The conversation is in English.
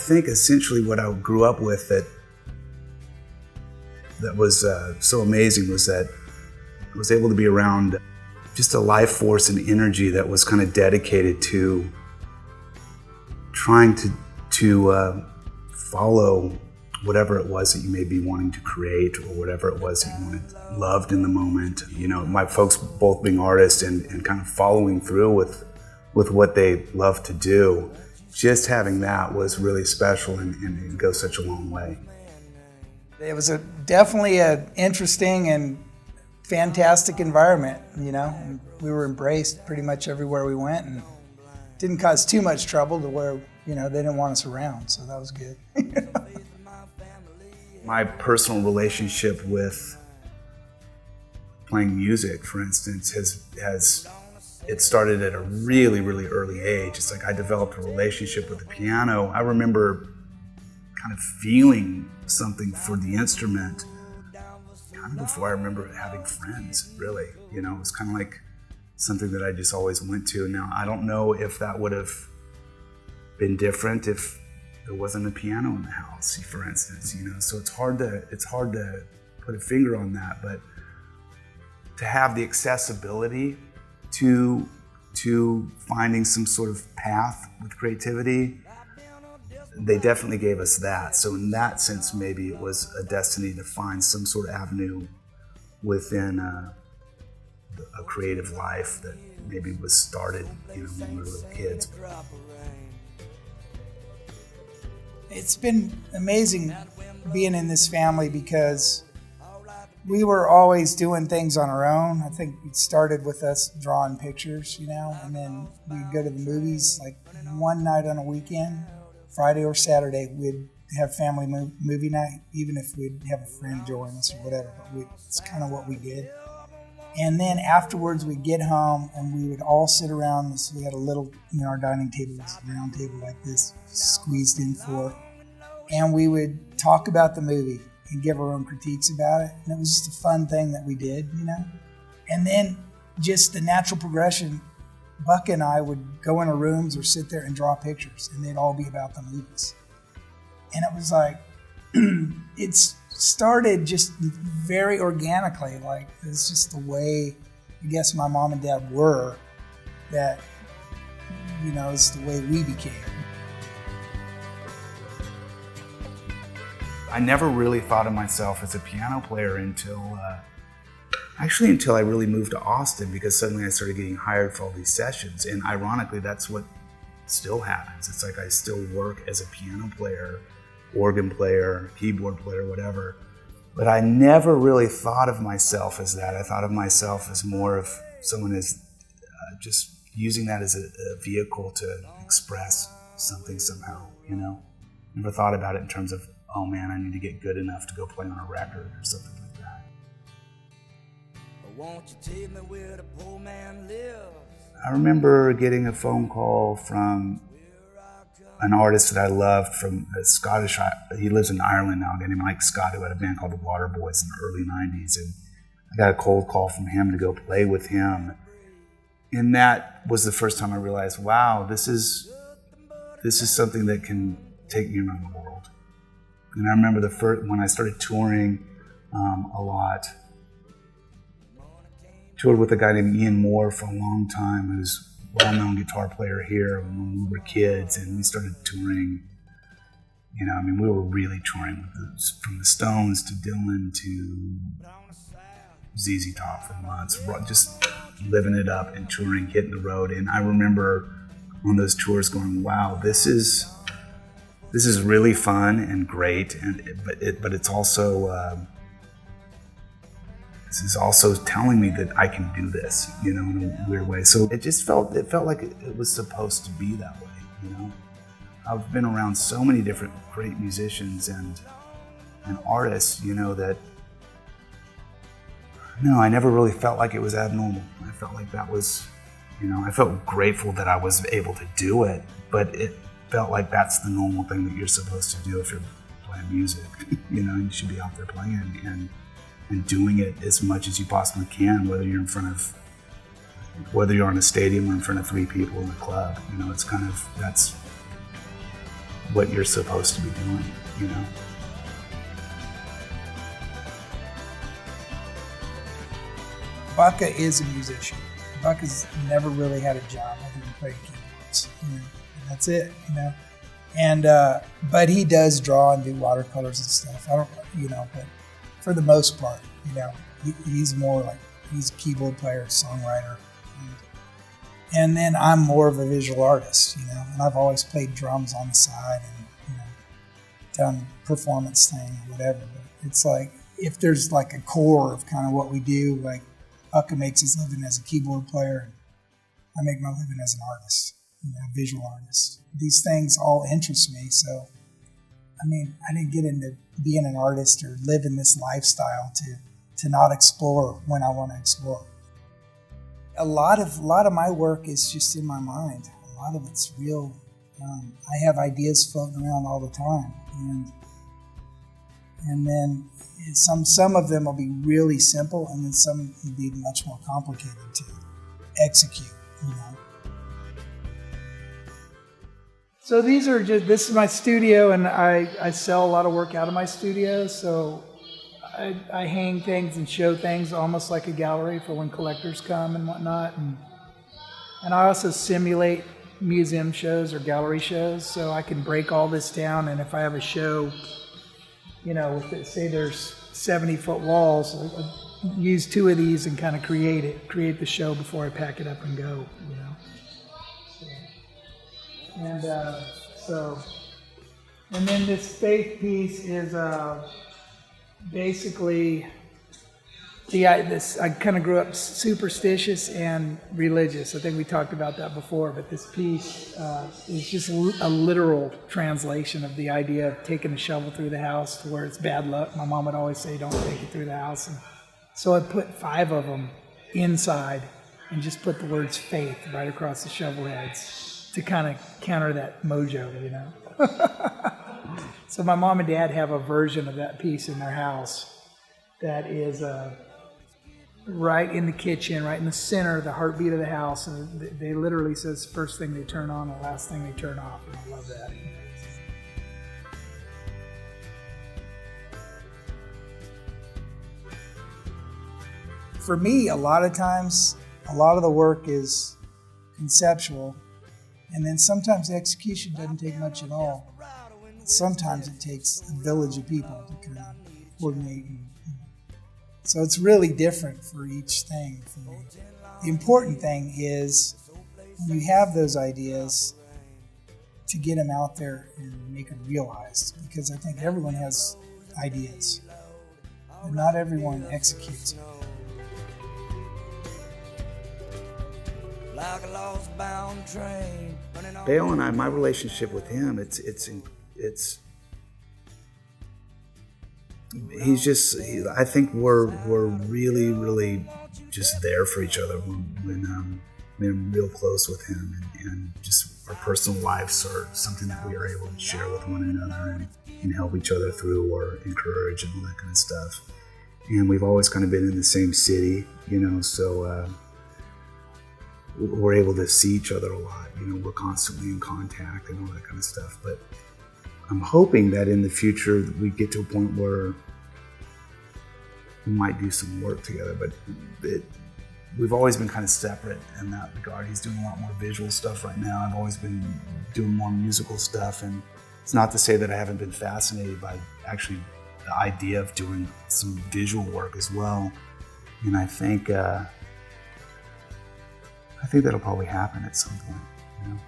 think essentially what I grew up with that was so amazing was that I was able to be around just a life force and energy that was kind of dedicated to trying to follow whatever it was that you may be wanting to create, or whatever it was that you loved in the moment. You know, my folks both being artists and kind of following through with what they love to do. Just having that was really special and it goes such a long way. It was definitely an interesting and fantastic environment, you know. And we were embraced pretty much everywhere we went, and didn't cause too much trouble to where, you know, they didn't want us around, so that was good. My personal relationship with playing music, for instance, has it started at a really, really early age. It's like I developed a relationship with the piano. I remember kind of feeling something for the instrument kind of before I remember having friends, really. You know, it was kind of like something that I just always went to. Now, I don't know if that would have been different if there wasn't a piano in the house, for instance, you know. So it's hard to put a finger on that, but to have the accessibility to finding some sort of path with creativity, they definitely gave us that. So in that sense, maybe it was a destiny to find some sort of avenue within a creative life that maybe was started, you know, when we were little kids. It's been amazing being in this family because we were always doing things on our own. I think it started with us drawing pictures, you know, and then we'd go to the movies like one night on a weekend, Friday or Saturday, we'd have family movie night, even if we'd have a friend join us or whatever. But it's kind of what we did. And then afterwards, we'd get home and we would all sit around. So we had a little, you know, our dining table was a round table like this, squeezed in for, and we would talk about the movie and give our own critiques about it. And it was just a fun thing that we did, you know. And then just the natural progression, Buck and I would go in our rooms or sit there and draw pictures, and they'd all be about the movies. And it was like, it started just very organically, like it's just the way, I guess, my mom and dad were, that, you know, it's the way we became. I never really thought of myself as a piano player until I really moved to Austin, because suddenly I started getting hired for all these sessions. And ironically, that's what still happens. It's like I still work as a piano player, organ player, keyboard player, whatever. But I never really thought of myself as that. I thought of myself as more of someone as just using that as a vehicle to express something somehow, you know? Never thought about it in terms of, oh man, I need to get good enough to go play on a record or something like that. Won't you tell me where the poor man lives? I remember getting a phone call from an artist that I loved, from a Scottish, he lives in Ireland now, a guy named Mike Scott, who had a band called the Waterboys in the early 90s. And I got a cold call from him to go play with him. And that was the first time I realized, wow, this is something that can take me around the world. And I remember when I started touring a lot, toured with a guy named Ian Moore for a long time, who's a well-known guitar player here when we were kids, and we started touring. You know, I mean, we were really touring from the Stones to Dylan to ZZ Top for months, just living it up and touring, hitting the road. And I remember on those tours going, wow, this is really fun and great, but it's also this is also telling me that I can do this, you know, in a weird way. So it felt like it was supposed to be that way, you know. I've been around so many different great musicians and artists, you know, that no, I never really felt like it was abnormal. I felt like that was, you know, I felt grateful that I was able to do it, but it felt like that's the normal thing that you're supposed to do if you're playing music. You know, you should be out there playing and doing it as much as you possibly can, whether you're on a stadium or in front of 3 people in a club. You know, it's kind of, what you're supposed to be doing, you know? Bukka is a musician. Bukka's never really had a job other than playing keyboards, you know, and that's it, you know. And but he does draw and do watercolors and stuff. I don't, you know, but for the most part, you know, he's more like he's a keyboard player, songwriter, and then I'm more of a visual artist, you know. And I've always played drums on the side and, you know, done performance thing or whatever. But it's like if there's like a core of kind of what we do, like Bukka makes his living as a keyboard player, and I make my living as an artist, you know, visual artist. These things all interest me, so I mean, I didn't get into being an artist or live in this lifestyle to not explore when I want to explore. A lot of my work is just in my mind. A lot of it's real. I have ideas floating around all the time, and then some of them will be really simple, and then some will be much more complicated to execute, you know. So this is my studio, and I sell a lot of work out of my studio, so I hang things and show things almost like a gallery for when collectors come and whatnot, and I also simulate museum shows or gallery shows, so I can break all this down, and if I have a show, you know, say there's 70-foot walls, I'll use 2 of these and kind of create the show before I pack it up and go, you know. And then this faith piece is basically I kind of grew up superstitious and religious. I think we talked about that before, but this piece is just a literal translation of the idea of taking a shovel through the house to where it's bad luck. My mom would always say, don't take it through the house. And so I put 5 of them inside and just put the words faith right across the shovel heads to kind of counter that mojo, you know. So my mom and dad have a version of that piece in their house that is right in the kitchen, right in the center of the heartbeat of the house. And they literally says first thing they turn on, the last thing they turn off. And I love that. For me, a lot of times, a lot of the work is conceptual, and then sometimes the execution doesn't take much at all. Sometimes it takes a village of people to kind of coordinate. So it's really different for each thing for me. The important thing is when you have those ideas to get them out there and make them realized, because I think everyone has ideas, but not everyone executes them. Bale and I, my relationship with him, I think we're really, really just there for each other when we're real close with him, and just our personal lives are something that we are able to share with one another and help each other through or encourage and all that kind of stuff. And we've always kind of been in the same city, you know, so we're able to see each other a lot. You know, we're constantly in contact and all that kind of stuff. But I'm hoping that in the future we get to a point where we might do some work together. But we've always been kind of separate in that regard. He's doing a lot more visual stuff right now. I've always been doing more musical stuff. And it's not to say that I haven't been fascinated by actually the idea of doing some visual work as well. And I think that'll probably happen at some point, you know.